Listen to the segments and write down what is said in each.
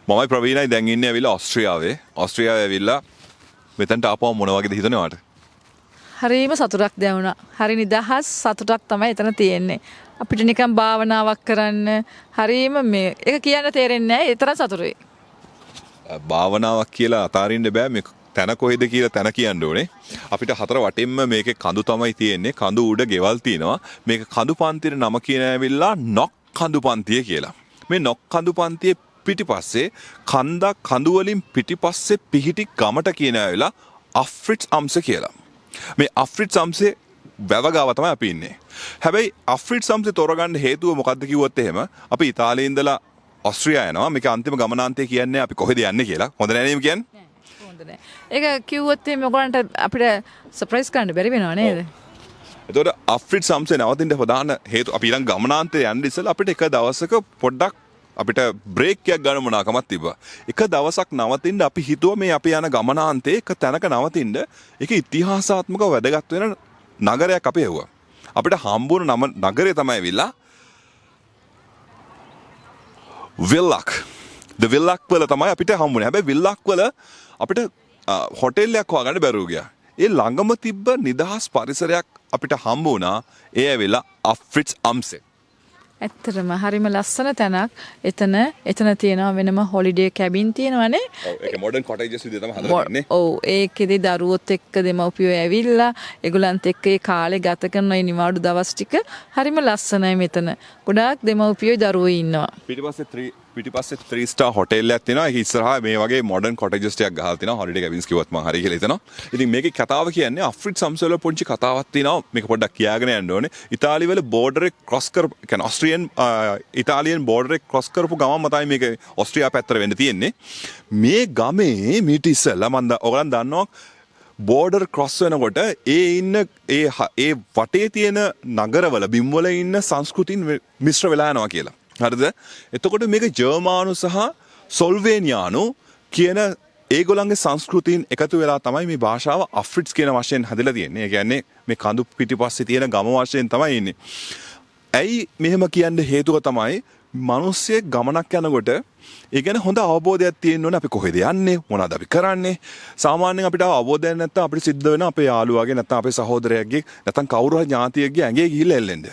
මමයි ප්‍රවීණයි දැන් ඉන්නේ ඇවිල්ලා ඕස්ට්‍රියාවේ. ඕස්ට්‍රියාවේ ඇවිල්ලා මෙතනට ආපුවම මොන වගේද හිතනවාට? හරිම සතුටක් දැනුණා. හරි නිදහස් සතුටක් තමයි එතන තියෙන්නේ. අපිට නිකන් භාවනාවක් කරන්න හරිම මේ ඒක කියන්න තේරෙන්නේ නැහැ. ඒ තරම් සතුටුයි. භාවනාවක් කියලා අතාරින්න බෑ මේ තැන කොහෙද කියලා තැන කියන්න ඕනේ. අපිට හතර වටින්ම මේකේ කඳු තමයි තියෙන්නේ. කඳු උඩ ගෙවල් තියෙනවා. මේක කඳු පන්තියේ නම කියන ඇවිල්ලා නොක් කඳු පන්තිය කියලා. මේ නොක් කඳු පන්තියේ පිටිපස්සේ කඳු වලින් පිටිපස්සේ පිහිටි ගමට කියන ඇවිල්ලා අෆ්රිට්ස් අම්ස කියලා. මේ අෆ්රිට්ස් අම්සේ වැව ගාව තමයි අපි ඉන්නේ. හැබැයි අෆ්රිට්ස් අම්සේ තෝරගන්න හේතුව මොකද්ද කිව්වොත් එහෙම අපි ඉතාලියේ ඉඳලා ඕස්ට්‍රියා යනවා. මේක අන්තිම ගමනාන්තය කියන්නේ අපි කොහෙද යන්නේ කියලා. හොඳ නැහැ නේද කියන්නේ? හොඳ නැහැ. ඒක කිව්වොත් එහෙම ඔයගොල්ලන්ට අපිට සර්ප්‍රයිස් කරන්න බැරි වෙනව නේද? එතකොට අෆ්රිට්ස් අම්සේ නවතින්න ප්‍රධාන හේතුව අපි ඊළඟ ගමනාන්තය යන්න ඉස්සෙල්ලා අපිට එක දවසක පොඩ්ඩක් අපිට බ්‍රේක් එකක් ගන්න මොනවාකමක් තිබ්බා. එක දවසක් නවතින්න අපි හිතුවා මේ අපි යන ගමනාන්තේ එක තැනක නවතින්න ඒක ඉතිහාසාත්මකව වැදගත් වෙන නගරයක් අපි හෙව්වා. අපිට හම්බුන නගරය තමයි ඇවිල්ලා විල්ලක්. ද විල්ලක් වල තමයි අපිට හම්බුනේ. හැබැයි විල්ලක් වල අපිට හොටෙල් එකක් හොයාගන්න බැරුව ගියා. ඒ ළඟම තිබ්බ නිදහස් පරිසරයක් අපිට හම්බ වුණා. ඒ ඇවිල්ලා අෆ්රිට්ස් අම්සේ. ඇත්තටම හරිම ලස්සන තැනක්. එතන තියෙනවා වෙනම හොලිඩේ කැබින් තියෙනවානේ. ඔව් ඒක මොඩර්න් කොටේජස් විදිහට තමයි හදලා තින්නේ. ඔව් ඒකෙදි දරුවොත් එක්ක දෙමව්පියෝ ඇවිල්ලා ඒගොල්ලන්ත් එක්ක ඒ කාලේ ගත කරන ඒ නිවාඩු දවස් ටික හරිම ලස්සනයි මෙතන. ගොඩාක් දෙමව්පියෝ දරුවෝ ඉන්නවා. පිටිපස්සේ 3 ස්ටාර් හොටෙල් එකක් තියෙනවා. ඒක ඉස්සරහා මේ වගේ මොඩර්න් කොටේජස් ටිකක් ගහලා තියෙනවා. හොලිඩේ කැබින්ස් කිව්වත් මම හරි කියලා හිතනවා. ඉතින් මේකේ කතාව කියන්නේ අෆ්රිට්ස් අම්සේ වල පොඩි කතාවක් තියෙනවා. මේක පොඩ්ඩක් කියාගෙන යන්න ඕනේ. ඉතාලිය වල බෝඩර් එක ක්‍රොස් කර කියන්නේ ඕස්ට්‍රියන් ඉතාලියන් බෝඩර් එක ක්‍රොස් කරපු ගමන්ම තමයි මේක ඕස්ට්‍රියා පැත්තට වෙන්න තියෙන්නේ. මේ ගමේ මීට ඉස්සෙල්ලා ඔයගලන් දන්නවා බෝඩර් ක්‍රොස් වෙනකොට ඒ වටේ තියෙන නගරවල බිම්වල ඉන්න සංස්කෘතින් මිශ්‍ර වෙලා යනවා කියලා. හරිද? එතකොට මේක ජර්මානු සහ සොල්වේනියානු කියන ඒගොල්ලන්ගේ සංස්කෘතීන් එකතු වෙලා තමයි මේ භාෂාව අෆ්රිට්ස් කියන වශයෙන් හදලා තියෙන්නේ. ඒ කියන්නේ මේ කඳු පිටිපස්සේ තියෙන ගම වශයෙන් තමයි ඉන්නේ. ඇයි මෙහෙම කියන්න හේතුව තමයි මිනිස්සෙක් ගමනක් යනකොට ඒ ගැන හොඳ අවබෝධයක් තියෙන්න ඕනේ. අපි කොහෙද යන්නේ? මොනවද අපි කරන්නේ? සාමාන්‍යයෙන් අපිට අවබෝධයක් නැත්නම් අපිට සිද්ධ වෙන අපේ යාළුවාගේ නැත්නම් අපේ සහෝදරයෙක්ගේ නැත්නම් කවුරු හරි ඥාතියෙක්ගේ ඇඟේ ගිහිල්ලා එල්ලෙන්න.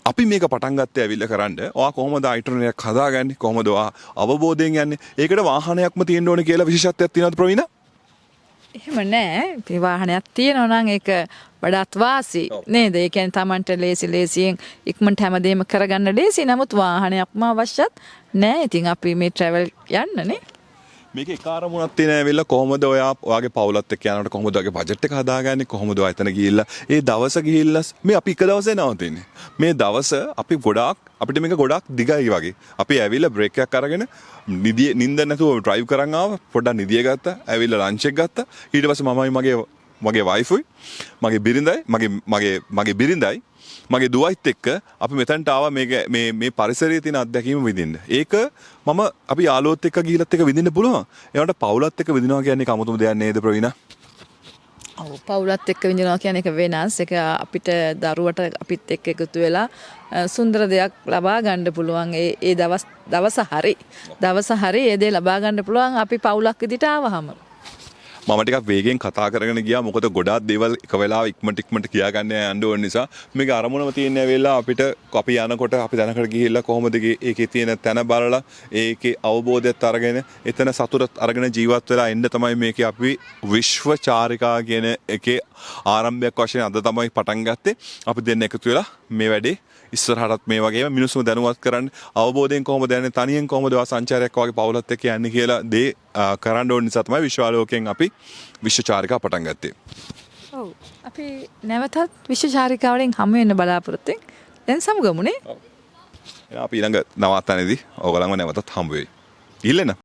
අපි මේක පටන් ගත්තේ ඇවිල්ලා කරන්න. ඔයා කොහොමද අයිටර්නෙට් එකක් හදාගන්නේ? කොහොමද ඔයා අවබෝධයෙන් යන්නේ? ඒකට වාහනයක්ම තියෙන්න ඕනේ කියලා විශේෂත්වයක් තියෙනවද ප්‍රවීණ? එහෙම නෑ. මේ වාහනයක් තියෙනවා නම් ඒක වඩාත් වාසි නේද? ඒ කියන්නේ Tamanට ලේසියෙන් ඉක්මනට හැමදේම කරගන්න ලේසි. නමුත් වාහනයක්ම අවශ්‍යත් නෑ. ඉතින් අපි මේ ට්‍රැවල් යන්නනේ. මේක එක අරමුණක් තියෙන ඇවිල්ලා කොහොමද ඔයාගේ පවුලත් එක්ක යනකොට කොහොමද ඔයාගේ බජට් එක හදාගන්නේ? කොහොමද ඔයා එතන ගිහිල්ලා ඒ දවස ගිහිල්ලා මේ අපි එක දවසේ නවතින්නේ. මේ දවස අපි අපිට මේක ගොඩාක් දිගයි වගේ. අපි ඇවිල්ලා බ්‍රේක් එකක් අරගෙන නිින්ද නැතුව ඩ්‍රයිව් කරන් ආවා. පොඩ්ඩක් නිදිය ගත්තා. ඇවිල්ලා ලන්ච් එක ගත්තා. ඊට පස්සේ මමයි මගේ වයිෆුයි මගේ බිරිඳයි මගේ දුවයිත් එක්ක අපි මෙතනට ආවා මේ පරිසරයේ තියෙන අත්දැකීම විඳින්න. ඒක අපි යාළුවොත් එක්ක ගිහිලත් එක්ක විඳින්න පුළුවන්. ඒකට පවුලත් එක්ක විඳිනවා කියන්නේ කමුතුම දෙයක් නේද ප්‍රවීණ? ඔව් පවුලත් එක්ක විඳිනවා කියන්නේ ඒක වෙනස්. ඒක අපිට දරුවට අපිත් එක්ක එකතු වෙලා සුන්දර දෙයක් ලබා ගන්න පුළුවන්. ඒ දවස හරි ඒ දේ ලබා ගන්න පුළුවන් අපි පවුලක් විදිහට ආවහම. මම ටිකක් වේගෙන් කතා කරගෙන ගියා. මොකද ගොඩාක් දේවල් එක වෙලාව ඉක්මනට කියා ගන්න යන්න ඕන නිසා මේක අරමුණම තියෙන වෙලාව අපි යනකොට අපි දැනකට ගිහිල්ලා කොහොමද ඒකේ තියෙන තැන බලලා ඒකේ අවබෝධයත් අරගෙන එතන සතුටත් අරගෙන ජීවත් වෙලා එන්න තමයි මේකේ අපි විශ්ව චාරිකා කියන එකේ ආරම්භයක් වශයෙන් අද තමයි පටන් ගත්තේ. අපි දෙන්න එකතු වෙලා මේ වැඩේ ඉස්සරහටත් මේ වගේම මිනිස්සුම දැනුවත් කරන්න අවබෝධයෙන් කොහොමද යන්නේ තනියෙන් කොහොමද ඔයා සංචාරයක් වගේ පවුලත් එක්ක යන්නේ කියලා දේ කරන්න ඕන නිසා තමයි විශ්වාලෝකයෙන් අපි විශ්වචාරිකා පටන් ගත්තේ. ඔව් අපි නැවතත් විශ්වචාරිකාවලින් හමු වෙන්න බලාපොරොත්තු වෙන. දැන් සමුගමුනේ. ඔව්. එහෙනම් අපි ඊළඟ නවත්තනේදී ඕගලන්ව නැවතත් හම්බ වෙයි. ඉල්ලෙන්න.